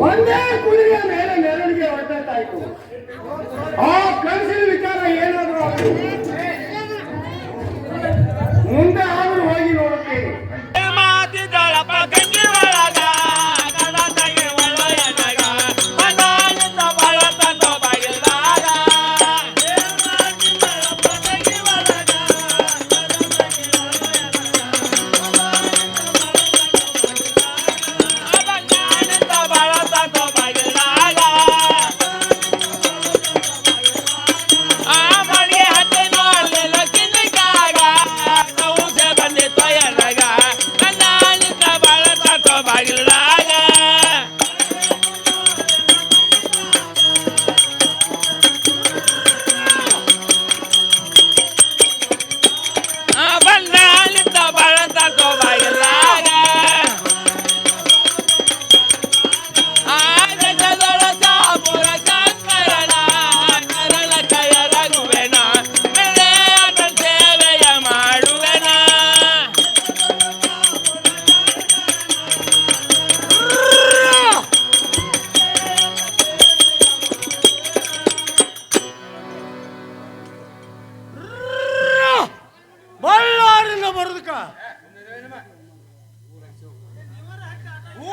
ಒಂದೇ ಕುದುರೆಯ ಮೇಲೆ ಮೆರವಣಿಗೆ ಹೊರಟಾಯ್ತು. ಆ ಕನಸಿನ ವಿಚಾರ ಏನಾದರೂ ಆಗ್ತದೆ, ಮುಂದೆ ಆದರೂ ಹೋಗಿ ನೋಡುತ್ತೇನೆ.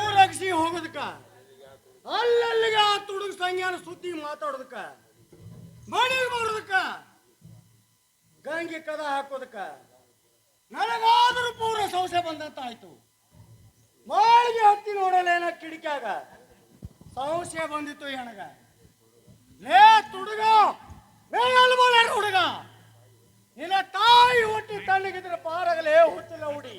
ಊರಗಿಸಿ ಹೋಗೋದಕ್ಕ, ಅಲ್ಲಲ್ಲಿಗೆ ಆ ತುಡುಗ ಸಂಜ್ಞಾನ ಸುದ್ದಿ ಮಾತಾಡೋದಕ್ಕ, ಮನೆಗೆ ಬರೋದಕ್ಕ, ಗಂಗೆ ಕದ ಹಾಕೋದಕ್ಕ ನನಗಾದರೂ ಪೂರ ಸಂಶಯ ಬಂದಂತ ಆಯ್ತು. ಮಾಳಿಗೆ ಹತ್ತಿ ನೋಡಲೇನ ಕಿಡಿಕ್ಯಾಗ ಸಂಶಯ ಬಂದಿತ್ತು ನನಗ. ಲೇ ತುಡುಗ, ಹುಡುಗ, ನಿನ್ನ ತಾಯಿ ಹುಟ್ಟಿ ತಣ್ಣಗಿದ್ರೆ ಪಾರಾಗಲೇ ಹುಟ್ಟಿಲ್ಲ ಹುಡಿ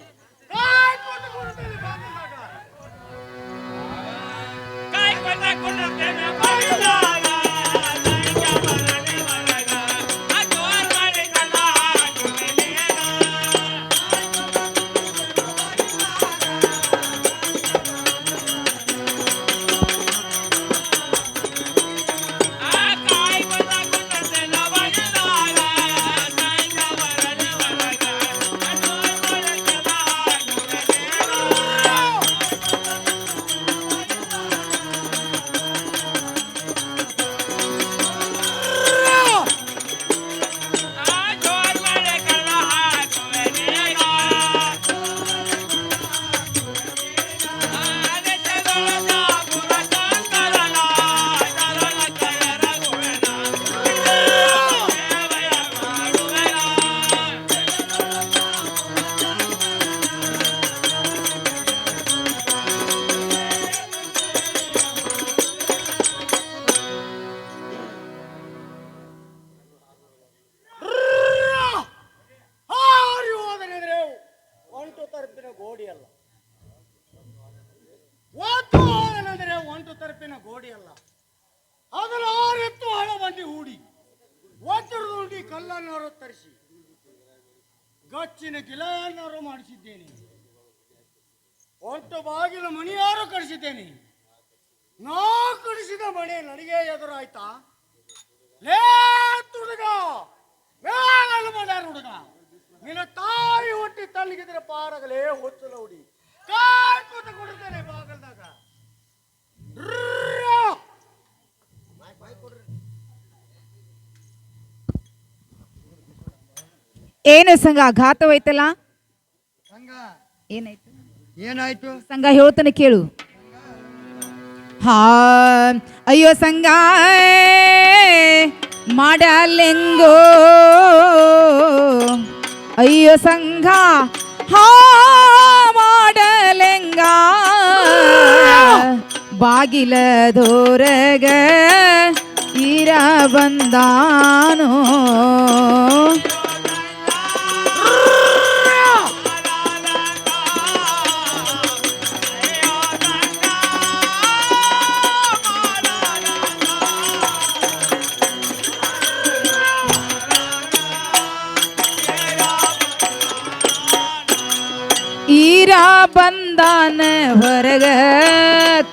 ಕಲ್ಲನ್ನಾರು ತರಿಸಿ ಗಚ್ಚಿನ ಗಿಲನ್ನಾರು ಮಾಡಿಸಿದ್ದೇನೆ. ಒಂಟು ಬಾಗಿಲು ಮಣಿಯಾರು ಕಳಿಸಿದ್ದೇನೆ. ನಾ ಕಳಿಸಿದ ಮಣೆ ನನಗೆ ಎದುರಾಯ್ತಾ? ಲೇ ತುಡುಗ, ಹುಡುಗ, ನಿನ್ನ ತಾಯಿ ಹೊಟ್ಟಿ ತಲ್ಲಿಗಿದ್ರೆ ಪಾರಾಗಲೇ ಹೊಚ್ಚಲ ಹುಡಿ ಕಾಯ್ಕೋತ ಕೊಡ್ತೇನೆ ಬಾಗಲ್ದಾಗ. ಏನು ಸಂಘ ಘಾತವೈತಲ್ಲ? ಏನಾಯ್ತು? ಏನಾಯ್ತು ಸಂಘ ಹೇಳ್ತಾನೆ ಕೇಳು. ಹಾ ಅಯ್ಯೋ ಸಂಘ ಮಾಡಲೆಂಗೋ, ಅಯ್ಯೋ ಸಂಘ ಹಾ ಮಾಡಲೆಂಗ, ಬಾಗಿಲದೋರಗ ಇರ ಬಂದಾನೋ, ಬಂದಾನ ಹೊರಗ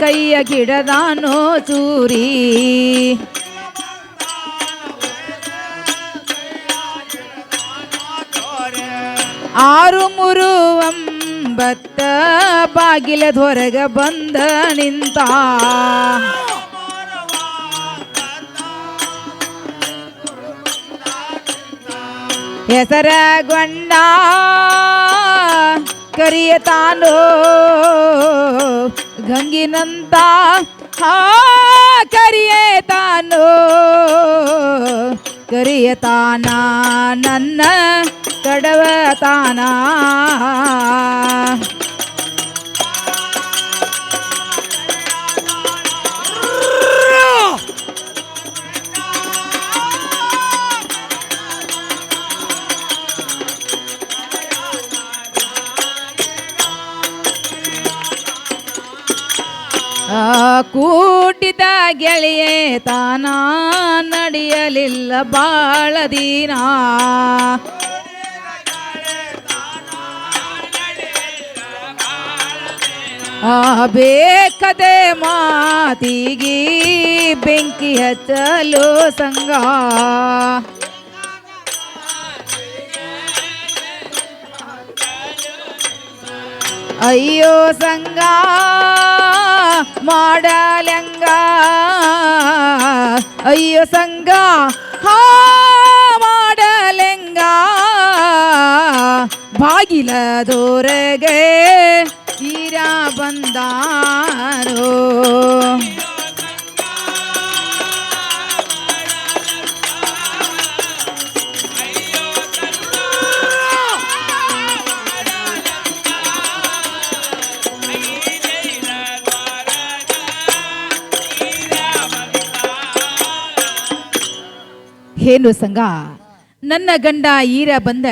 ಕೈಯ ಗಿಡದಾನೋ ಚೂರಿ, ಆರು ಮುರುವಂಬ ಒಂಬತ್ತ ಬಾಗಿಲದ ಹೊರಗ ಬಂದ ನಿಂತ ಹೆಸರಗೊಂಡ ಕರಿಯತಾನೋ ಗಂಗಿನಂತ ಹಾ ಕರಿಯತಾನೋ ಕರಿಯತಾನ ನನ್ನ ಕಡವತಾನ ಕೂಡಿದ ಗೆಳೆಯೇ ತಾನ ನಡೆಯಲಿಲ್ಲ ಬಾಳ ದಿನ ಬೇಕದೆ ಮಾತಿಗೆ ಬೆಂಕಿ ಹಚ್ಚಲು ಸಂಗ ಅಯ್ಯೋ ಸಂಗ ಮಾಡಲಂಗ ಅಯ್ಯೋ ಸಂಗ ಹಾ ಮಾಡಲೆಂಗ ಬಾಗಿಲದೊರೆಗೆ ಈರ ಬಂದಾರೋ ಏನು ಸಂಗ ನನ್ನ ಗಂಡ ಈರ ಬಂದ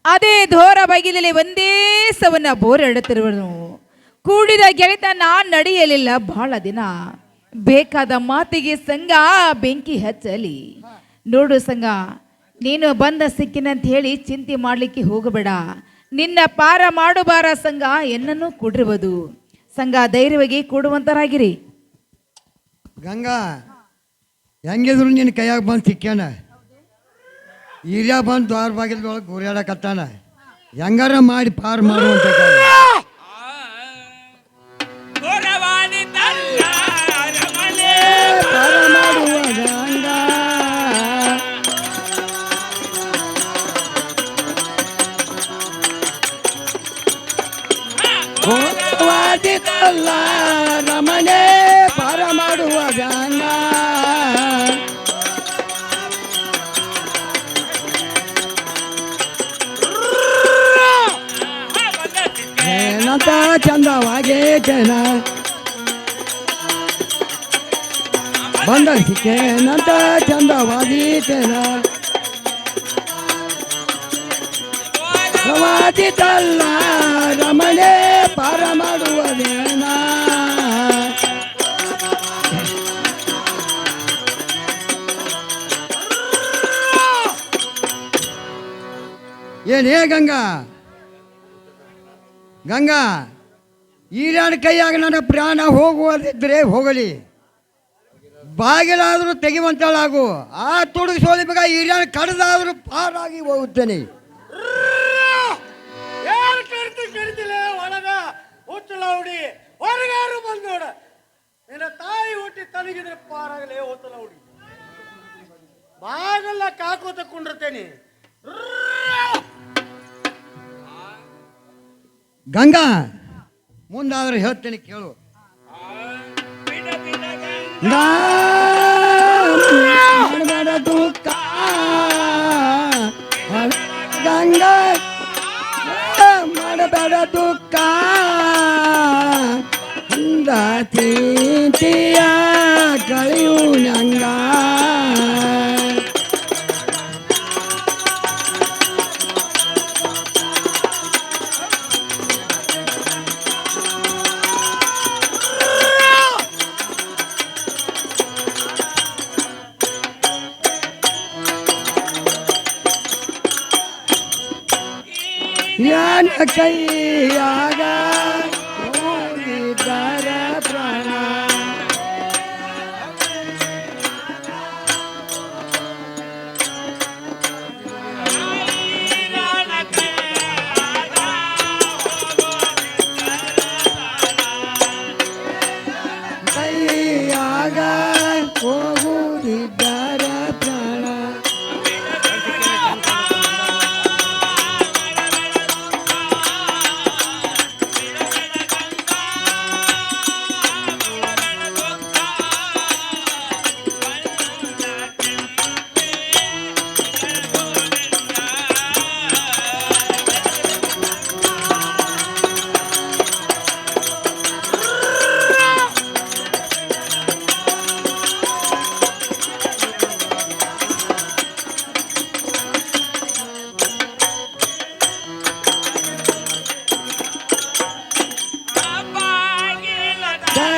ಅದೇ ಧೋರ ಬಗಿಲಲ್ಲಿ ಒಂದೇ ಸವನ್ನ ಬೋರಾಡುತ್ತಿರುವನು ಕೂಡಿದ ಗೆಳೆತನ ನಡೆಯಲಿಲ್ಲ ಬಹಳ ದಿನ ಬೇಕಾದ ಮಾತಿಗೆ ಸಂಗ ಬೆಂಕಿ ಹಚ್ಚಲಿ ನೋಡು ಸಂಗ ನೀನು ಬಂದ ಸಿಕ್ಕಿನಂತ ಹೇಳಿ ಚಿಂತೆ ಮಾಡಲಿಕ್ಕೆ ಹೋಗಬೇಡ ನಿನ್ನ ಪಾರ ಮಾಡುಬಾರ ಸಂಗ ಎನ್ನನ್ನು ಕೊಡಿರುವುದು ಸಂಗ ಧೈರ್ಯವಾಗಿ ಕೊಡುವಂತರಾಗಿರಿ ಗಂಗಾ ಹೆಂಗಿದ್ರು ನಿನ್ನ ಕೈಯಾಗ ಬಂದು ಸಿಕ್ಕ್ಯಾನ ಹಿರಿಯ ಬಂದು ದ್ವಾರ ಬಾಗಿಲದೊಳಗೆ ಗುರಿಯಾಡಕತ್ತಾನ ಹೆಂಗಾರ ಮಾಡಿ ಪಾರು ಮಾಡುವಂತ ರಮಣೆ ಪಾರ ಮಾಡುವ ವ್ಯಾಂಗ ಏನಂತ ಚಂದವಾಗೇನ ಬಂದ ಸಿಕ್ಕೇನಂತ ಚಂದವಾದೀತೇನ ಪ್ರವಾದಿತಲ್ಲ ರಮಣೆ ಪಾರ ಮಾಡುವದೇನ ಏನೇ ಗಂಗಾ ಗಂಗಾ ಈರಾಣ ಕೈಯಾಗ ನನ್ನ ಪ್ರಾಣ ಹೋಗುವುದಿದ್ರೆ ಹೋಗಲಿ ಬಾಗಿಲಾದರೂ ತೆಗೆಯುವಂತಳಾಗು ಆ ತುಡುಗು ಸೋಲಿಬಾಗ ಈರಾಣ ಕಡ್ದಾದರೂ ಪಾರಾಗಿ ಹೋಗುತ್ತೇನೆ ಯಾರು ಕಡಿತಿಲ್ಲ ಒಳಗ ಹುಚ್ಚಲ ಹುಡಿ ಹೊರಗಾರು ಬಂದೋಡ ನಿನ್ನ ತಾಯಿ ಹುಟ್ಟಿ ತನಗಿದ್ರೆ ಪಾರಾಗಲೇ ಹುಚ್ಚಲ ಹುಡಿ ಬಾಗಲ್ಲ ಕಾಕೋತ ಕುಂಡಿರ್ತೇನೆ ಗಂಗಾ ಮುಂದಾದ್ರೆ ಹೇಳ್ತೇನೆ ಕೇಳು ಮಾಡಬೇಡ ದುಃಖ ಗಂಗಾ ಮಾಡಬೇಡ ದುಃಖ ಅಂದ ತಿಂತಿಯ ಕಳೆಯು ನಂಗ ಯಾನ ಕೈಯಾಗ ಹೋಗಿದ್ದಾರ ಪ್ರಾಣ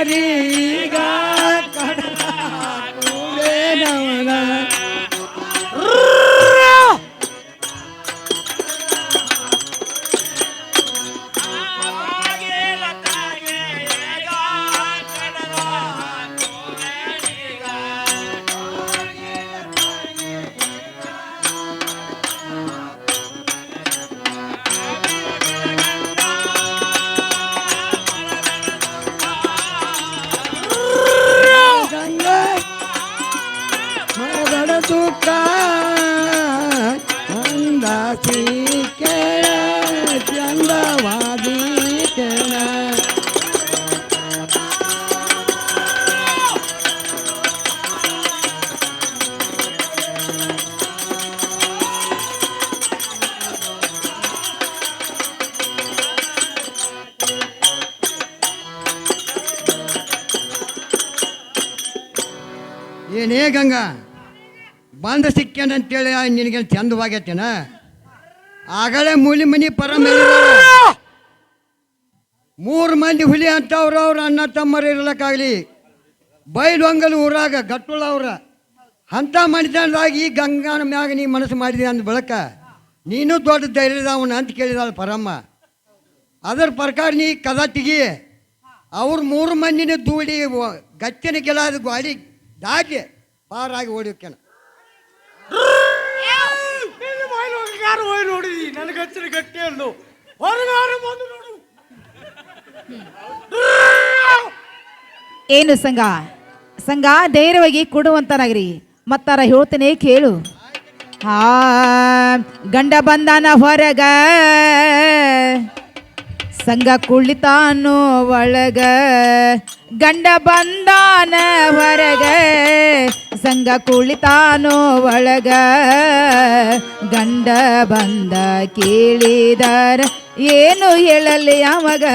ಈಗ ಕಡಲ ಹಾಕುವೆನವನ. ಮರದಡ ದುಃಖ ಅಂದಾಸಿ ಕೇಳ ಚಂದವಾದಿ ಕೇಳ. ಏನೇ ಗಂಗಾ ಬಂದ ಸಿಕ್ಕೇನ ಅಂತೇಳಿ ನಿನಗೆ ಚಂದವಾಗೈತೇನ? ಆಗಲೇ ಮೂಲಿ ಮನಿ ಪರ ಮೇಲೆ 3 ಮಂದಿ ಹುಲಿ ಅಂತವ್ರು ಅವ್ರ ಅಣ್ಣ ತಮ್ಮರು ಇರ್ಲಕ್ಕಾಗಲಿ ಬೈಲು ಹಂಗಲ್ ಊರಾಗ ಗಟ್ಟುಳ ಅವ್ರ ಅಂಥ ಮನಿತನದಾಗ ಈ ಗಂಗಾನ ಮ್ಯಾಗ ನೀ ಮನಸ್ಸು ಮಾಡಿದೆ ಅಂದ ಬಳಕ ನೀನು ದೊಡ್ಡ ಧೈರ್ಯದವನ ಅಂತ ಕೇಳಿದಾಳ ಪರಮ್ಮ. ಅದರ ಪ್ರಕಾರ ನೀ ಕದ ತೆಗಿ. ಅವ್ರು 3 ಮಂದಿನ ದೂಡಿ ಗಚ್ಚಿನ ಗೆಲಾದ ಗಾಡಿ ದಾಟಿ ಪಾರಾಗಿ ಓಡಿಯೋಕೇನ. ಯಾರು ಹೋಗಿ ನೋಡಿದಿ ನನಗೆ ಹಚ್ಚಿನ ಗಟ್ಟಿ ಅಂದು ಹೊರಗಾರು ಬಂದು ನೋಡು. ಏನು ಸಂಘ ಸಂಘ ಧೈರ್ಯವಾಗಿ ಕೊಡುವಂತನಾಗ್ರಿ ಮತ್ತಾರ ಹೇಳ್ತೇನೆ ಕೇಳು. ಹಾ ಗಂಡ ಬಂದಾನ ಹೊರಗ ಸಂಘ ಕುಳಿತಾನೋ ಒಳಗ. ಗಂಡ ಬಂದಾನ ಹೊರಗ ಸಂಘ ಕುಳಿತಾನೋ ಒಳಗ. ಗಂಡ ಬಂದ ಕೇಳಿದಾರ ಏನು ಹೇಳಲಿ ಅವಾಗ.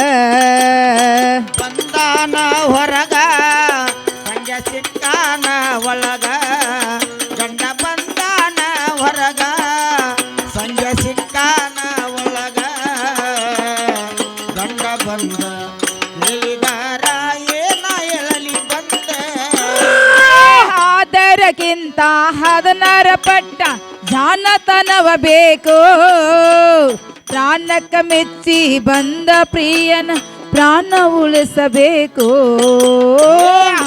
ಬಂದಾನ ಹೊರಗ ಸಂಜ ಸಿಕ್ಕಾನ ಒಳಗ. ಗಂಡ ಬಂದಾನ ಹೊರಗ ಸಂಜ ಸಿಕ್ಕಾನ ಒಳಗ. ಗಂಡ ಬಂದ ಹೇಳಿದಾರ ಏನ ಹೇಳಲಿ ಬಂದ. ಆದರಕ್ಕಿಂತ 16 ಪಟ್ಟ ಜಾನತನವ ಬೇಕು. ಪ್ರಾಣಕ್ಕ ಮೆಚ್ಚಿ ಬಂದ ಪ್ರಿಯನ ಪ್ರಾಣ ಉಳಿಸಬೇಕು.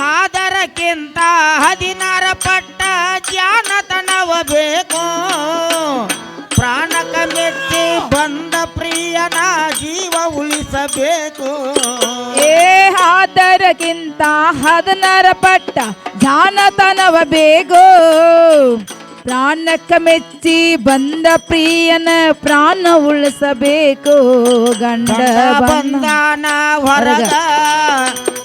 ಆದರಕ್ಕಿಂತ 16 ಪಟ್ಟ ಜಾನತನವ ಬೇಕು. ಪ್ರಾಣಕ ಮೆಚ್ಚಿ ಬಂದ ಪ್ರಿಯನ ಜೀವ ಉಳಿಸಬೇಕು. ಆದರಕ್ಕಿಂತ 16 ಪಟ್ಟ ಜಾನತನವ ಬೇಕು. ಪ್ರಾಣಕ್ಕ ಮೆಚ್ಚಿ ಬಂದ ಪ್ರಿಯನ ಪ್ರಾಣ ಉಳಿಸಬೇಕು. ಗಂಡ ಬಂದಾನ ಹೊರಗ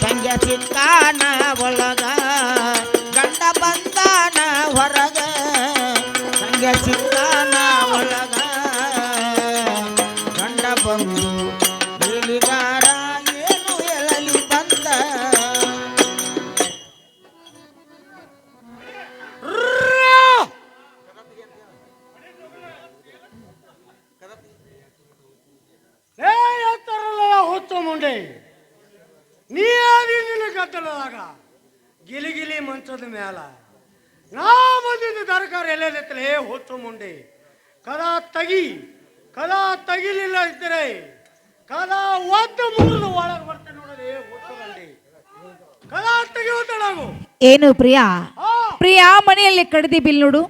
ಸಂಜ ಸಿಕ್ಕಾನ ಒಳಗ. ಗಂಡ ಬಂದಾನ ಹೊರಗ ಸಂಜ ಸಿಕ್ಕಾನ ಒಳಗ. ಗಂಡ ಬಂದು ಹೇಳಿದಾರ ಏನು ಹೇಳಲಿ ಬಂದ. ಹುಚ್ಚು ಮುಂಡೆ ನೀ ಆದಿ ನಿನ್ನ ಗದ್ದಲದಾಗ ಗಿಲಿಗಿಲಿ ಮಂಚದ ಮ್ಯಾಲ ನಾ ಬಂದಿದ್ದು ತರಕಾರಿ ಎಲ್ಲೆತ್ತಲೇ ಹುಚ್ಚು ಮುಂಡೆ. ಕದ ತಗಿಲಿಲ್ಲ ಇದ್ದರೆ ಕದ ಒದ್ದು ಮುರಿದು ಒಳಗೆ ಬರ್ತೇನೆ ನೋಡಲಿ ಹುಚ್ಚು ಮುಂಡೆ. ಕದ ತೆಗಿಯುತ್ತಳಾಗು. ಏನು ಪ್ರಿಯಾ ಪ್ರಿಯಾ ಮನೆಯಲ್ಲಿ ಕಡ್ದಿ ಬಿಲ್ ನೋಡು.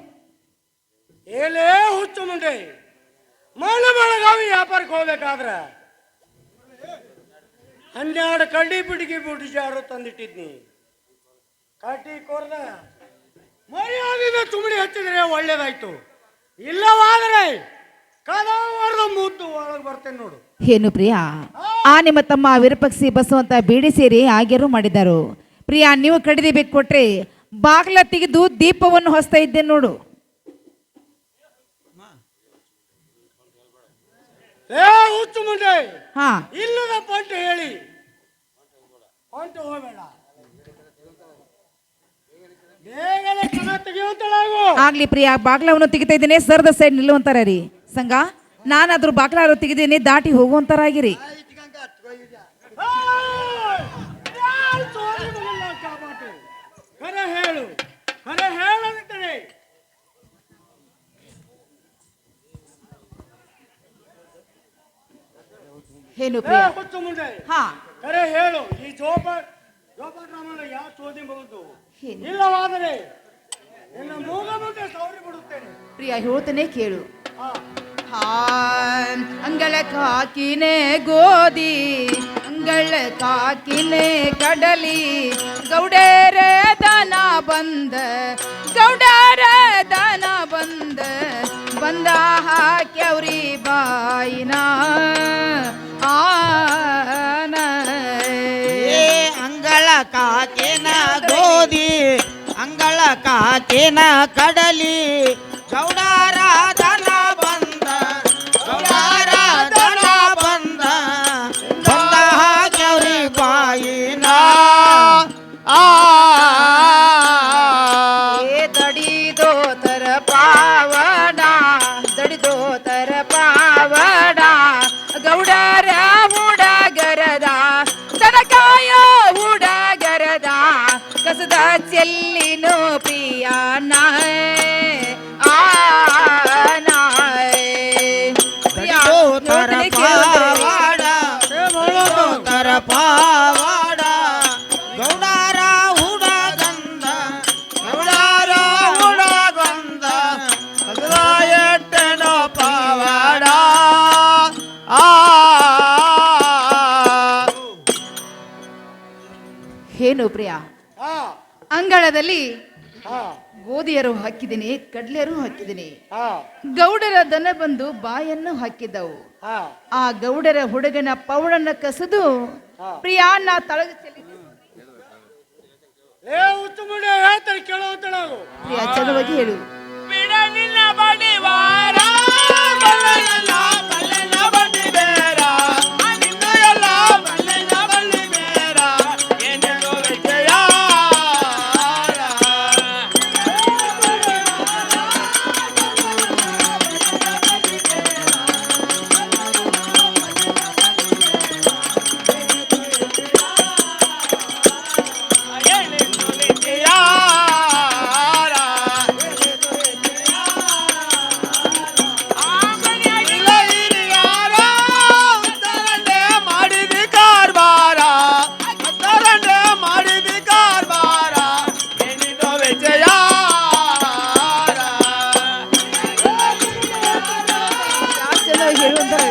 ಏಲೇ ಹುಚ್ಚು ಮುಂಡೆ ಮಳೆ ಬೆಳಗಾವಿ ವ್ಯಾಪಾರಕ್ಕೆ ಹೋಗ್ಬೇಕಾದ್ರ 12 ಕಡ್ಡಿ ಬಿಡಿಗೆ ಜಾರು ತಂದಿಟ್ಟಿದ್ನಿ. ಕಡ್ಡಿ ಕೊರ್ದ ಮರ್ಯಾದಿಂದ ತುಮಡಿ ಹಚ್ಚಿದ್ರೆ ಒಳ್ಳೇದಾಯ್ತು. ಇಲ್ಲವಾದ್ರೆ ಕದವರದ ಮುದ್ದು ಒಳಗೆ ಬರ್ತೇನೆ ನೋಡು. ಏನು ಪ್ರಿಯಾ ಆ ನಿಮ್ಮ ತಮ್ಮ ವಿರಪಕ್ಷಿ ಬಸವಂತ ಬೀಡಿ ಸೇರಿ ಆಗಿರು ಮಾಡಿದರು. ಪ್ರಿಯಾ ನೀವು ಕಡಿದಿ ಬೇಕು ಕೊಟ್ರೆ ಬಾಗ್ಲ ತೆಗೆದು ದೀಪವನ್ನು ಹೊಸ್ತಾ ಇದ್ದೆ ನೋಡು. ಹುಚ್ಚು ಮುಂಡೆ ಹಾ ಇಲ್ಲದ ಪಂಟು ಹೇಳಿ ಪಂಟು ಹೋಗಬೇಡ. ಬೇಗನೆ ಕಣ ತೆಗೆಯುತ್ತಳಾಗು. ಆಗ್ಲಿ ಪ್ರಿಯಾ ಬಾಗ್ಲವನ್ನು ತೆಗಿತಾ ಇದ್ದೇನೆ. ಸರ್ದ ಸೈಡ್ ನಿಲ್ಲುವಂತಾರ ರೀ ಸಂಘ. ನಾನಾದ್ರೂ ಬಾಗ್ಲಾರು ತೆಗಿದೇನೆ ದಾಟಿ ಹೋಗುವಂತಾರಾಗಿರಿ. ಏನು ಏ ಪ್ರಿಯ ಹುಚ್ಚು ಮುಂಡೆ ಹಾ ಕರೆ ಹೇಳು, ಈ ಜೋಪಾನ ಯಾವ ಚೋದಿ ಮಗದ್ದು? ಏನು? ಇಲ್ಲವಾದರೆ ನಿನ್ನ ಮೂಗ ಮುಂದೆ ಸೌರಿ ಬಿಡುತ್ತೇನೆ. ಪ್ರಿಯ ಹೇಳ್ತೇನೆ ಕೇಳು. ಹಾ ಅಂಗಳ ಕಾಕಿನೆ ಗೋಧಿ ಅಂಗಳ ಕಾಕಿನೆ ಕಡಲಿ ಗೌಡರ ದನ ಬಂದ ಗೌಡರ ದನ ಬಂದ ಹಾಕ್ಯವ್ರಿ ಬಾಯಿನ ಆನ ಏ ಅಂಗಳ ಕಾಕಿನ ಗೋಧಿ ಅಂಗಳ ಕಾಕಿನ ಕಡಲಿ ಗೌಡರ ದನ ಬಂದ ಗೌಡರ ದನ ಬಂದ ಹಾಕ್ಯವ್ರಿ ಬಾಯಿನ ದಡಿದೋ ತರ ಪಾವಡ ಗೌಡರ ಹುಡಗರದ ತನಕಾಯ ಹುಡಗರದ ಕಸದ ಚೆಲ್ಲಿನೋ ಪ್ರಿಯ ಪಾವಾಡ ಗೌಡರ ಹುಡಗಂದ ಗೌಡರ ಹುಡಗಂದ ಎಟ್ಟೆನೋ ಪಾವಾಡ ಏನು ಪ್ರಿಯ ಹಾ ಅಂಗಳದಲ್ಲಿ ಹಾ ಗೋಧಿಯರು ಹಾಕಿದ್ದೀನಿ ಕಡ್ಲೆಯರು ಹಾಕಿದ್ದೀನಿ ಹಾ ಗೌಡರ ದನ ಬಂದು ಬಾಯನ್ನು ಹಾಕಿದ್ದವು ಹಾ ಆ ಗೌಡರ ಹುಡುಗನ ಪೌಡನ್ನ ಕಸದು ಪ್ರಿಯಾನ್ನ ತಳಗ ಚೆಲ್ಲಿ ಏ ಹುಚ್ಚು ಮುಂಡೆ ಹೇಳ್ತಾರೆ ಕೇಳುವಂತ ನಾವು. ಪ್ರಿಯ ಚಲವಾಗಿ ಹೇಳು. ಬಿಡಲಿಲ್ಲ ಬಡಿವಾರ ಬಲ್ಲೆಲ್ಲ ಬಲ್ಲೆಲ್ಲ ಬಂದಿಬೇರ ನಿನ್ನ ಎಲ್ಲ ಬಲ್ಲೆಲ್ಲ ಬಳ್ಳಿಬೇರ ಏನೇನೋ ವಿಜಯ ಏನೇನೋ ವಿಜಯ ಚಲೋ ಹೇಳುವಂತಾರ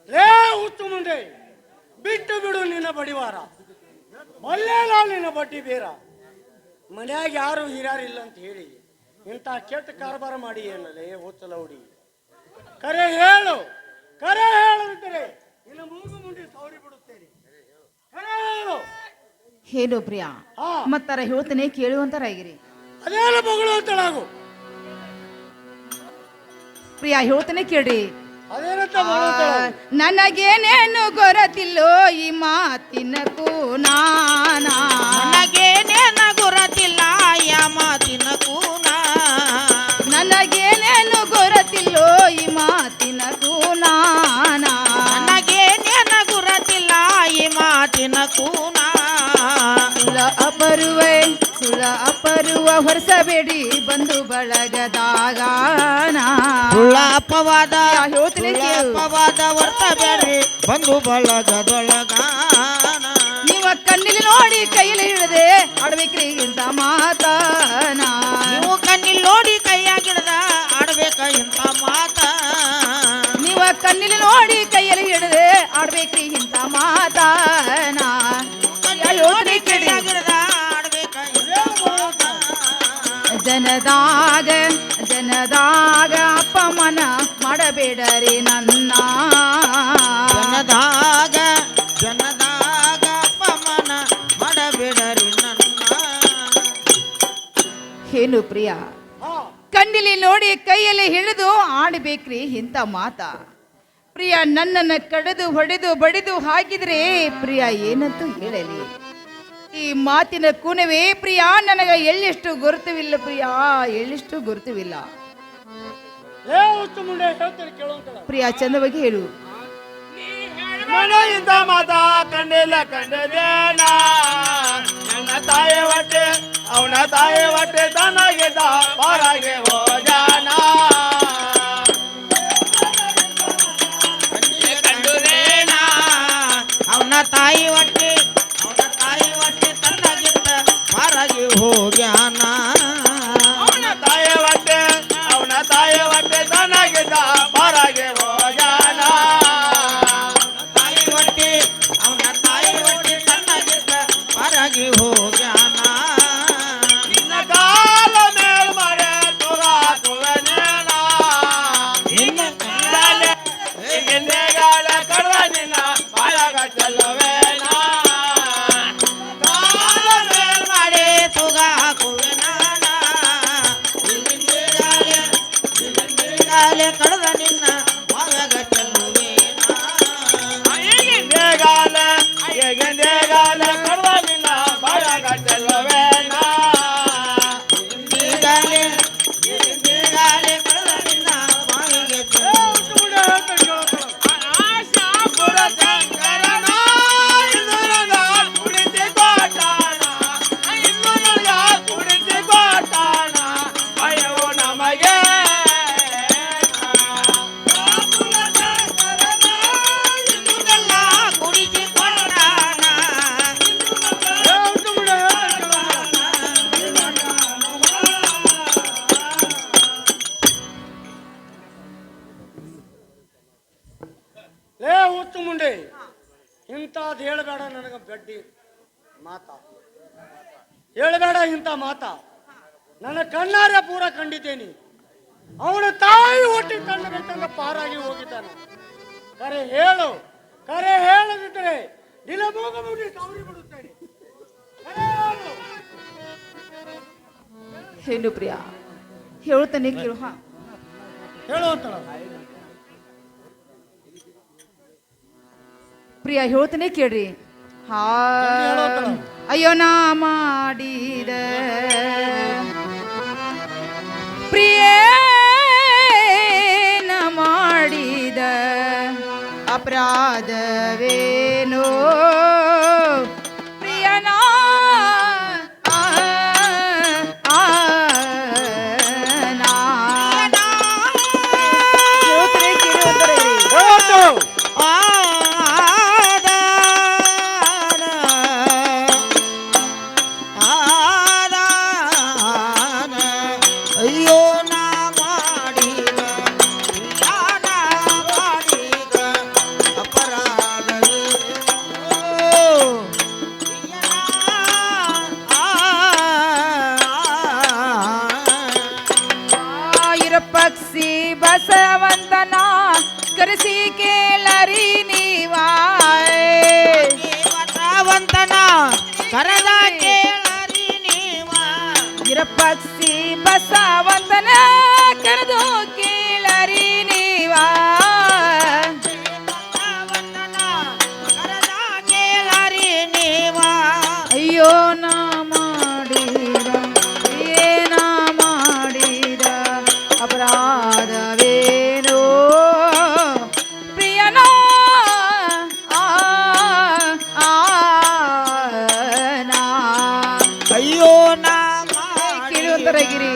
ಲೇ ಹುಚ್ಚು ಮುಂಡೆ ಬಿಟ್ಟು ಬಿಡು ನಿನ್ನ ಬಡಿವಾರ, ಮಲ್ಲೇಲ ನಿನ್ನ ಬಡ್ಡಿ ಬೇರ. ಮನ್ಯಾಗ ಯಾರು ಹಿರಿಯರಿಲ್ಲ ಅಂತ ಹೇಳಿ ಇಂಥ ಕೆಟ್ಟ ಕಾರ್ಬಾರ ಮಾಡಿ ಏನಲ್ಲೇ ಹುಚ್ಚಲ ಹುಡಿ. ಕರೆ ಹೇಳು ಕರೆ ನಿನ್ನ ಮೂಗು ಮುಂದೆ ಸೌರಿ ಬಿಡುತ್ತೇನೆ. ಕರೆ ಹೇಳು. ಏನು ಪ್ರಿಯ ಹಾ ಮತ್ತಾರ ಹೇಳ್ತೇನೆ ಕೇಳುವಂತಾರ ಆಗಿರಿ. ಅದೇನು ಮಗಳು ಅಂತಳಾಗು. ಪ್ರಿಯ ಹೇಳ್ತೇನೆ ಕೇಳ್ರಿ. ಅದೇನಂತ ಮಗಳು ಅಂತಳಾಗು. ನನಗೇನೇನು ಗೊರತಿಲ್ಲೋ ಈ ಮಾತಿನ ಕೂನಾನ ನನಗೇನೇನ ಗುರತಿಲ್ಲ ಯ ಮಾತಿನ ಕೂನ ನನಗೇನೇನು ಗೊರತಿಲ್ಲೋ ಈ ಮಾತಿನ ಕೂನಾನ ನನಗೇನೇನ ಗುರತಿಲ್ಲ ಈ ಮಾತಿನ ಕೂನ ಸುಳ ಅಪರುವ ಹೊರಸಬೇಡಿ ಬಂಧು ಬಳಗದಾಗಾನ ಸುಳ್ಳ ಅಪವಾದ ಹೇಳ್ತೀನಿ ಸುಳ್ಳ ಕೇಳು. ಅಪವಾದ ವರ್ತಬೇಡ್ರಿ ಬಂಧು ಬಳಗದೊಳಗಾನ ನೀವ ಕಣ್ಣಿಲಿ ನೋಡಿ ಕೈಯಲ್ಲಿ ಹಿಡದೆ ಆಡ್ಬೇಕ್ರಿ ಇಂತ ಮಾತನ ನೀವು ಕಣ್ಣಿಲ್ ನೋಡಿ ಕೈಯಾಗಿಡದ ಆಡ್ಬೇಕ ಇಂಥ ಮಾತ ನೀವ ಕಣ್ಣಿಲಿ ನೋಡಿ ಕೈಯಲ್ಲಿ ಹಿಡದೆ ಆಡ್ಬೇಕ್ರಿ ಇಂತ ಮಾತನ ನೋಡಿ ಕೈಯಾಗಿಡದ ಆಡ್ಬೇಕ ಇಂಥ ಮಾತ ಜನದಾಗ ಅಪಮಾನ ಮಾಡಬೇಡರಿ ನನ್ನ ಜನದಾಗ ಏನು ಪ್ರಿಯ ಹಾ ಕಣ್ಣಿಲಿ ನೋಡಿ ಕೈಯಲ್ಲಿ ಹಿಡಿದು ಆಡಬೇಕ್ರಿ ಇಂಥ ಮಾತ ಪ್ರಿಯ ನನ್ನನ್ನು ಕಡಿದು ಹೊಡೆದು ಬಡಿದು ಹಾಕಿದ್ರೆ ಪ್ರಿಯ ಏನಂತೂ ಹೇಳಲಿ ಈ ಮಾತಿನ ಕೂನವೇ ಪ್ರಿಯ ನನಗೆ ಎಳ್ಳೆಷ್ಟು ಗುರುತವಿಲ್ಲ ಪ್ರಿಯ ಎಳ್ಳೆಷ್ಟು ಗುರುತವಿಲ್ಲ ಲೇ ಹುಚ್ಚು ಮುಂಡೆ ಹೇಳ್ತಾರೆ ಕೇಳುವಂತಳ ಪ್ರಿಯ ಚಂದವಾಗಿ ಹೇಳು ಮನೆಯಿಂದ ಮಾತ ಕಂಡಿಲ್ಲ ಕಂಡದೇನ ನನ್ನ ತಾಯಿ ಹೊಟ್ಟೆ ಅವನ ತಾಯಿ ಹೊಟ್ಟೆ ತನಗಿದ್ದ ಹೊರಗೆ ಹೋಜಾನ ಕಂಡುರೇನ ಅವನ ತಾಯಿ ಹೊಟ್ಟೆ ತನ್ನಗಿದ್ದ ಹೊರಗೆ ಹೋಗ್ಯಾನ ಅವನ ತಾಯಿ ಹೊಟ್ಟೆ ತನಗಿದ್ದ ಹೊರಗೆ ಹೋಜಾನ ಅವನ ತಾಯಿ ಹೊಟ್ಟೆ ತನ್ನಗಿದ್ದ ಹೊರಗೆ ಹೋಗ್ಯಾನ ನಿನ್ನ ಕಾಲ ಮೇಲ್ ಮರೆ ತುಗಾಕುವನೇನ ಹಿಂದೆಗಾಲ ಕಡ್ದ ನಿನ್ನ ಬಾಯಾಗ ಚೆಲ್ಲುವೇನ ಕಾಲ ಮೇಲ್ ಮಾಡಿ ತುಗ ಹಾಕುವೆ ನಾನ ಕಡದ ನಿನ್ನ ಬಾಯಾಗ ಚೆಲ್ಲುವೇನ ಹಿಂದೆಗಾಲ ಕಡ್ದ ನಿನ್ನ ಬಾಯಾಗ ಚೆಲ್ಲುವೇನ ಈಗಾಲೆ ಕಡದ ನಿನ್ನ ಬಾಯಿಗೆ ಆಶಾಪುರ ಶಂಕರನ ಇಂದು ನನಗ ಕುಡಿಸಿ ಕೊಟ್ಟಾನ ಇಂದು ನನಗ ಕುಡಿಸಿ ಕೊಟ್ಟಾನ ಭಯವು ನಮಗೆ ಇಂದುನೆಲ್ಲ ಕುಡಿಸಿಕೊಂಡಾನ ಲೇ ಹುಚ್ಚು ಮುಂಡೆ ಇಂಥದ್ದು ಹೇಳಬೇಡ ನನಗೆ ಬೆಡ್ಡಿ ಮಾತ ಹೇಳಬೇಡ ಇಂಥ ಮಾತ ನನ್ನ ಕಣ್ಣಾರೆ ಪೂರ ಕಂಡಿದ್ದೇನೆ ಅವನ ತಾಯಿ ಹೊಟ್ಟಿ ಕಣ್ಣಬೇಕಂದ ಪಾರಾಗಿ ಹೋಗಿದ್ದಾನೆ ಕರೆ ಹೇಳದಿದ್ದರೆ ನಿನ್ನ ಮೂಗ ಮುಗಿ ಕವರಿ ಬಿಡುತ್ತೇನೆ ಕರೆ ಹೇಳು. ಏನು ಪ್ರಿಯ ಹೇಳ್ತಾನೆ ಕೇಳು ಹಾ ಹೇಳುವಂತಳ ಪ್ರಿಯ ಹೇಳ್ತಾನೆ ಕೇಳ್ರಿ ಹಾ ಹೇಳುವಂತಳ ಅಯ್ಯೋ ನಾ ಮಾಡಿದ ಪ್ರಿಯೇನ ಮಾಡಿದ ಅಪರಾಧವೇನೋ ಪ್ರಿಯನ ಅಯ್ಯೋ ನಾ ಮಾಡಿದ ಯಾನ ಮಾಡಿದ ಅಪರಾಧವೇ ಇರ ಪಕ್ಷಿ ಬಸವಂತನ ಕರೆಸಿ ಕೇಳರಿ ಬಸವಂತನ ಕರೆದ ಕೇಳರಿ ನೀವ ಇರ ಪಕ್ಷಿ ಬಸವಂತನ ಕರೆದು ಕೇಳರಿ ಬಸವಂತನ ಕರೆದ ಕೇಳರಿ ನೀವ ಅಯ್ಯೋ ನಾ ಮಾಡಿದ ಏನ ಮಾಡಿದ ಅಪರಾಧವೇನೋ ಪ್ರಿಯನ ಅಯ್ಯೋ ನಾ ಕೇಳುವಂತರಾಗಿರಿ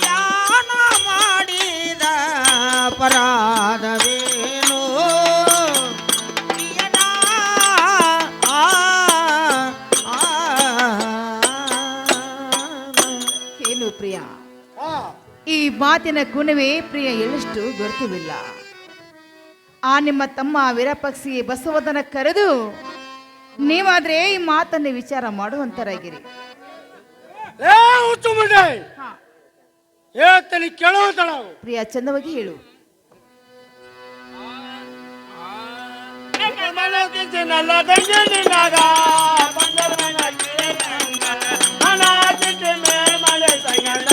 ಯಾನ ಮಾಡಿದ ಅಪರಾಧವೇನು ಪ್ರಿಯನ ಏನು ಪ್ರಿಯ ಹಾ ಈ ಮಾತಿನ ಗುಣವೇ ಪ್ರಿಯ ಎಳ್ಳಷ್ಟು ಗೊತ್ತಿಲ್ಲ ಆ ನಿಮ್ಮ ತಮ್ಮ ವಿರಪಕ್ಷಿ ಬಸವದನ ಕರೆದು ನೀವಾದ್ರೆ ಈ ಮಾತನ್ನು ವಿಚಾರ ಮಾಡುವಂತರಾಗಿರಿ ಲೇ ಹುಚ್ಚು ಮುಂಡೆ ಹೇಳ್ತೇನೆ ಕೇಳುವಂತಳ ಪ್ರಿಯ ಚಂದವಾಗಿ ಹೇಳು ಮನಸ್ಸಿನಲ್ಲ ತಂಗಿ ನಿನ್ನಾಗ ಬಂದವನ ಕೇಳಂಗ. ನನ್ನ ಚಿಂತೆ ಮೇಲೆ ಮಳೆ ಸಂಗಡ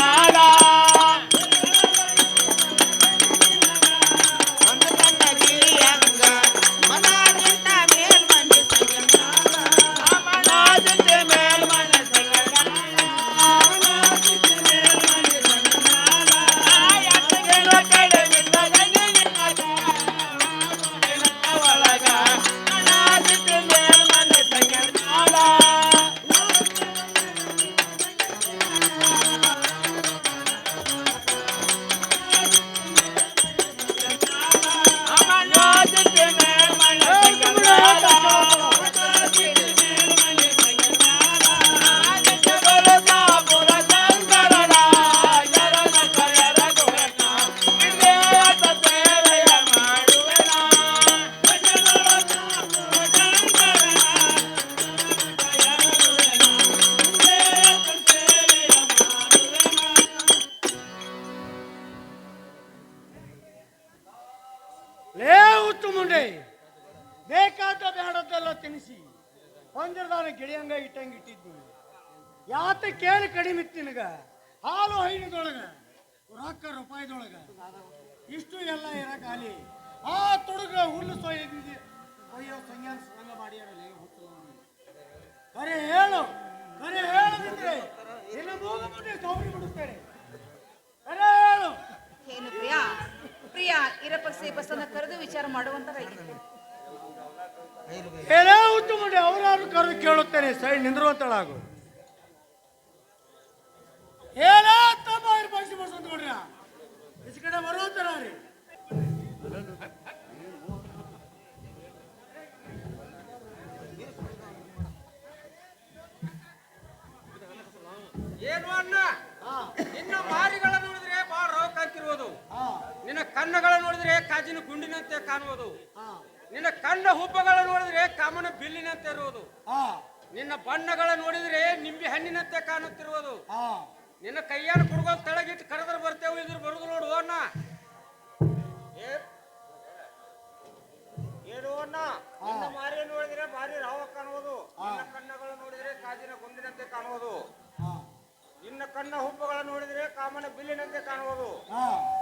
ಪಂಜರದಾರ ಗಿಳಿಯಂಗ ಇಟ್ಟಂಗ ಇಟ್ಟಿದ್ದು ಯಾತ ಕೇಳಿ ಕಡಿಮೆ ಇತ್ತು ನಿನಗ ಹಾಲು ಹೈನದೊಳಗ ರೊಕ್ಕ ರೂಪಾಯಿದೊಳಗ ಇಷ್ಟು ಎಲ್ಲ ಇರ ಖಾಲಿ ಆ ತೊಡಗ ಹುಲ್ಲು ಅಯ್ಯೋ ಸಂಜ್ಞಾನ ಸಂಗ ಮಾಡ್ಯಾರಲ್ಲ ಕರೆ ಹೇಳು ಕರೆ ಹೇಳದಿದ್ರೆ ನಿನ್ನ ಮೂಗ ಮುಂದೆ ಸೌರಿ ಬಿಡುತ್ತೇನೆ ಕರೆ ಹೇಳು ಏನು ಪ್ರಿಯಾ ಪ್ರಿಯಾ ಇರಪಕ್ಷೆ ಬಸನ್ನ ಕರೆದು ವಿಚಾರ ಮಾಡುವಂತಾಗಿದೆ. ಏನೇ ಉತ್ತಮ ಅವರಾರು ಕರೆದು ಕೇಳುತ್ತೇನೆ ಸೈಡ್ ನಿಂದಿರುವಂತಳಾಗು ಏನೇ ತಮ್ಮ ಇರಪಕ್ಷೆ ಬಸಂತ ನೋಡ್ರಿ ಈಚೆ ಕಡೆ ಬರುವಂತಾರ ರೀ ಏನು ಅಣ್ಣ ನಿನ್ನ ಮಾರಿಗಳ ನೋಡಿದ್ರೆ ಬಾಳ ರೋಗ ಅಂತಿರುವುದು, ನಿನ್ನ ಕಣ್ಣುಗಳ ನೋಡಿದ್ರೆ ಕಾಜಿನ ಗುಂಡಿನಂತೆ ಕಾಣುವುದು, ನಿನ್ನ ಕಣ್ಣ ಹುಬ್ಬಗಳ ನೋಡಿದ್ರೆ ಕಾಮನ ಬಿಲ್ಲಿನಂತೆ ಇರುವುದು, ನಿನ್ನ ಬಣ್ಣಗಳ ನೋಡಿದ್ರೆ ನಿಂಬೆ ಹಣ್ಣಿನಂತೆ ಕಾಣುತ್ತಿರುವುದು, ನಿನ್ನ ಕೈಯನ್ನು ಕುಡ್ಕೊಂಡು ತೆಳಗಿಟ್ಟು ಕರೆದ್ರೆ ಬರ್ತೇವೆ ಇದ್ರ ಬರುದು ನೋಡು ಅಣ್ಣ. ಏನು ಅಣ್ಣ ನಿನ್ನ ಮಾರಿ ನೋಡಿದ್ರೆ ಭಾರಿ ರಾವ ಕಾಣುವುದು, ನಿನ್ನ ಕಣ್ಣುಗಳು ನೋಡಿದ್ರೆ ಕಾಜಿನ ಗುಂಡಿನಂತೆ ಕಾಣುವುದು, ನಿನ್ನ ಕಣ್ಣ ಹುಬ್ಬಗಳ ನೋಡಿದ್ರೆ ಕಾಮನ ಬಿಲ್ಲಿನಂತೆ ಕಾಣುವುದು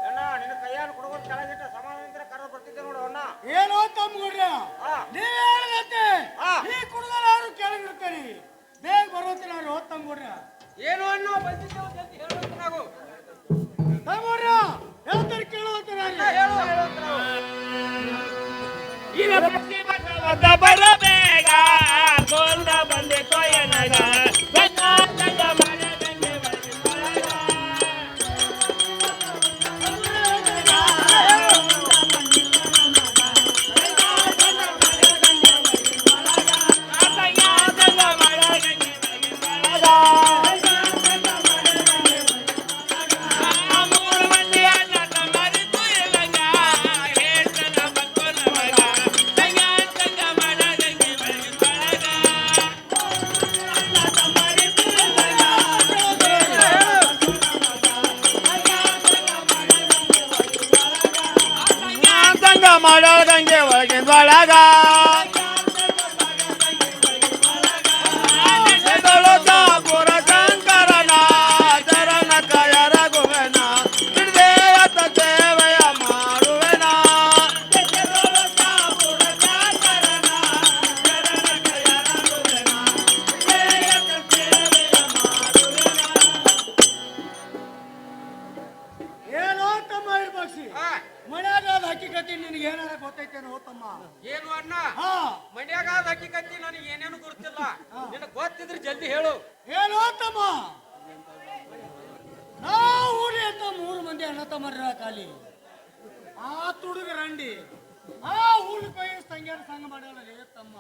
ಅಣ್ಣ. ನಿನ್ನ ಕೈಯನ್ನು ಕುಡ್ಕೊಂಡು ಕೆಳಗಿಟ್ಟ ಸಮಾನಂತರ ಕರೆದು ಬರ್ತಿದ್ದೆ ನೋಡು ಅಣ್ಣ. ಏನೋ ತಮ್ಮಗೌಡ್ರ ನೀವ್ ಹೇಳದಂತೆ ಈ ಕುಡುಗಲಾರು ಕೆಳಗಿರ್ತೀರಿ ಬೇಗ ಬರುವಂತೆ ನಾವು ತಮ್ಮಗೌಡ್ರ ಏನು ಅಣ್ಣ ಬಂದಿದ್ದೇವೆ ಜಲ್ದಿ ಹೇಳುವಂತ ನಾವು ತಮ್ಮಗೌಡ್ರ ಹೇಳ್ತಾರೆ ಕೇಳುವಂತೆ ಬರಬೇಗ ಗೋಲ್ದ ಬಂದೆ ಕೊಯ್ಯನಗ ಮಾಡೋದಂಗೆ ಒಳಗಿನ ಒಳಗ ಪುರ ಶಂಕರನ ಚರಣ ಕಯರ ಗುವೆನ ಹಿಡ್ದೇವತ ಸೇವೆಯ ಮಾಡುವೆನ. ಏನೋ ತಮ್ಮ ಇರ್ಬಾಕ್ಸಿ ಮನ್ಯಾಗ ಹಕ್ಕಿಕತಿ ನಿನಗೆ ಏನಾರ ಗೊತ್ತೈತೇನೋ ತಮ್ಮ? ಏನು ಅಣ್ಣ ಮನ್ಯಾಗ ಹಕ್ಕಿಕತ್ತಿ ನನಗೆ ಏನೇನು ಗೊತ್ತಿಲ್ಲ, ನಿನಗೆ ಗೊತ್ತಿದ್ರೆ ಜಲ್ದಿ ಹೇಳು. ಏನೋ ತಮ್ಮ ನಾವು ಊರಿ ಅಂತ 3 ಮಂದಿ ಅಣ್ಣ ತಮ್ಮರ ಖಾಲಿ ಆ ತುಡುಗ ರಂಡಿ ಆ ಹುಲ್ಲು ಕೈ ಸಂಗ್ಯಾನ ಸಂಗ ಮಾಡ್ಯಾಳ ತಮ್ಮ.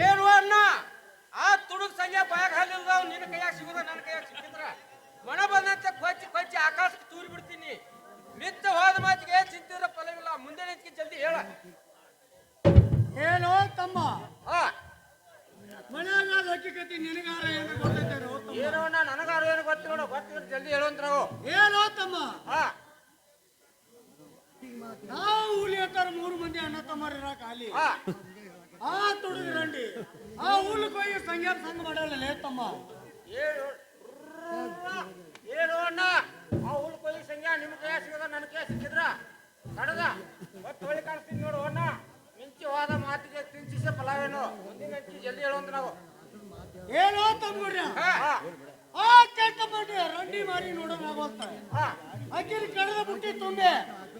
ಏನು ಅಣ್ಣ ಆ ತುಡುಗ್ ಸಂಜೆ ಬಾಯಾಗ ಹಾಲಿಲ್ಲ ನಿನ್ನ ಕೈಯಾಗ ಸಿಗುದ ನನ್ನ ಕೈಯಾಗ ಸಿಕ್ಕಿದ್ರ ಮಣ ಬಂದಂತೆ ಕೊಚ್ಚಿ ಕೊಚ್ಚಿ ಆಕಾಶಕ್ಕೆ ತೂರಿ ಬಿಡ್ತೀನಿ. ನಿತ್ಯ ಹೋದ ಮಾತಿಗೆ ಚಿಂತಿದ್ರ ಫಲವಿಲ್ಲ, ಮುಂದೆ ನಿಂತ್ಕಿ ಜಲ್ದಿ ಹೇಳ. ಏನೋ ತಮ್ಮ ಮನ್ಯಾಗ ಹಕ್ಕಿಕತಿ ನಿನಗಾರ ಏನೋ ಗೊತ್ತೈತೇನೋ ತಮ್ಮ? ಏನೋ ಅಣ್ಣ ನನಗಾರು ಏನು ಗೊತ್ತಿಲ್ಲ, ಗೊತ್ತಿದ್ರೆ ಜಲ್ದಿ ಹೇಳುವಂತ ನಾವು. ಏನೋ ತಮ್ಮ ನಾವು ಹುಲಿ ಅಂತಾರ 3 ಮಂದಿ ಅಣ್ಣ ತಮ್ಮರ ಖಾಲಿ ಆ ತುಡುಗ ರಂಡಿ ಆ ಹುಲ್ಲು ಕೊಯ್ಯ ಸಂಗ್ಯಾನ ಸಂಗ ಮಾಡ್ಯಾಳ ತಮ್ಮ. ಏನು ಅಣ್ಣ ಆ ಹುಲ್ ಕೊಯ್ಲಿ ಸಂಖ್ಯಾ ನಿಮ್ಮ ಕೈಯ ಸಿಗದ ನನ್ನ ಕೈಯ ಸಿಕ್ಕಿದ್ರ ಕಡದ ಒತ್ತು ಹೊಳಿ ಕಾಣಿಸ್ತೀನಿ ನೋಡು ಅಣ್ಣ. ಮಿಂಚಿ ಹೋದ ಮಾತಿಗೆ ತಿಂಚಿಸೆ ಫಲವೇನು, ಮುಂದಿನ ಜಲ್ದಿ ಹೇಳುವಂತ ನಾವು. ಏನೋ ತಮ್ಮಡ್ರ ಆ ಕೆಟ್ಟ ಮಾಡಿ ರಂಡಿ ಮಾರಿ ನೋಡೋಣಾಗೋತ ಅಕ್ಕಿನ ಕಡದ ಬುಟ್ಟಿ ತುಂಬೆ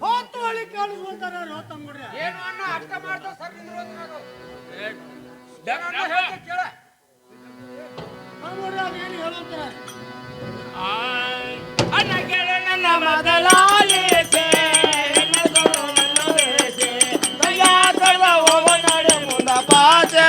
ಹೊತ್ತು ಹೊಳಿ ಕಾಣಿಸ್ಕೊಂತಾರ ತಮ್ಮಡ್ರ. ಏನು ಅಣ್ಣ ಅಷ್ಟ ಮಾಡ್ತಾವ ಸರ್ ಕೇಳ ತಮ್ಮಡ್ರ ಅದೇನು ಹೇಳಂತಾರ ಅಣ್ಣ ಕೇಳ ನನ್ನ ಮೊದಲಾಲಿಸೆ ಹೋಗೋ ನಡೆ ಮುಂದ ಪಾಚೆ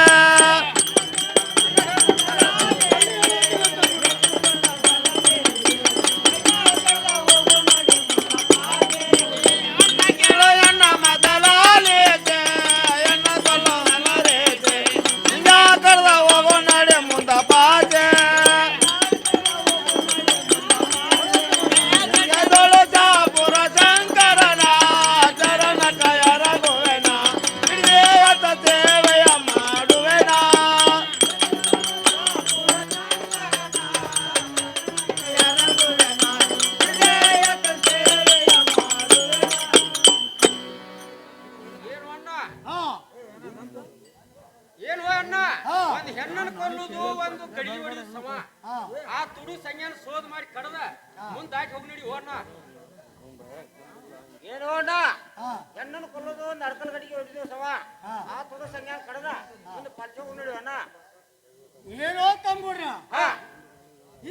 ಒಂದ್ ಹೆಣ್ಣನ್ನು ಕೊಲ್ಲುದು ಒಂದು ಕಡಿಗೆ ಹೊಡಿದು ಸಮ. ಆ ತುಡು ಸಂಜ್ಞಾನ ಸೋದ್ ಮಾಡಿ ಕಡದ ಮುಂದ್ ದಾಟಿ ಹೋಗಿ ನಡಿ ಹೋಣ. ಏನು ಅಣ್ಣ ಹೆಣ್ಣನ್ನು ಕೊಲ್ಲೋದು ನಡ್ಕಲ್ ಗಡಿಗೆ ಹೊಡಿದೀವಿ ಸವ ಆ ತುಡು ಸಂಜ್ಞಾನ ಕಡದ ಮುಂದೆ ಪಂಚ ಹೋಗಿ ಅಣ್ಣ. ಏನೋ ತಂಬೂರ್ಯ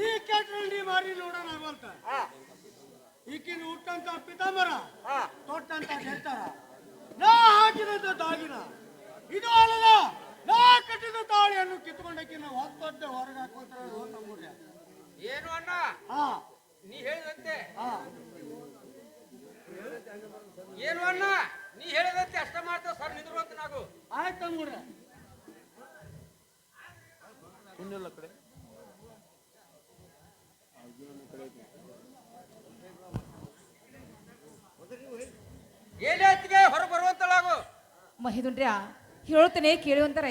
ಈ ಕೆಟ್ರಲ್ಲಿ ಮಾರಿ ನೋಡೋಣ ಆಗೋಲ್ತ. ಈಕಿನ ಹುಟ್ಟಂತ ಪಿತಾಂಬರ ತೊಟ್ಟಂತ ಕೆಟ್ಟಾರ ನಾ ಹಾಕಿದಂತ ದಾಗಿನ ಇದು ಅಲ್ಲದ ನಾ ಕಟ್ಟಿದ ತಾಳಿಯನ್ನು ಕಿತ್ಕೊಂಡಕ್ಕಿನ ಹೊತ್ತೊಡ್ಡೆ ಹೊರಗೆ ಹಾಕೋತಾರೆ ತಂಬೂರ್ಯ. ಏನು ಅಣ್ಣ ನೀ ಹೇಳಿದಂತೆ ಏನು ಅಣ್ಣ ನೀ ಹೇಳಿದಂತೆ ಅಷ್ಟ ಮಾಡ್ತೇವೆ ಸರ್ ನಿಂದ್ರುವಂತ ನಾವು. ಆಯ್ತು ತಂಬೂರ್ಯ. ಏನೇ ಹೊರ ಬರುವಂತಳಾಗು ಮಹಿದುಂಡ್ರ ಹೇಳ್ತೇನೆ ಕೇಳುವಂತರ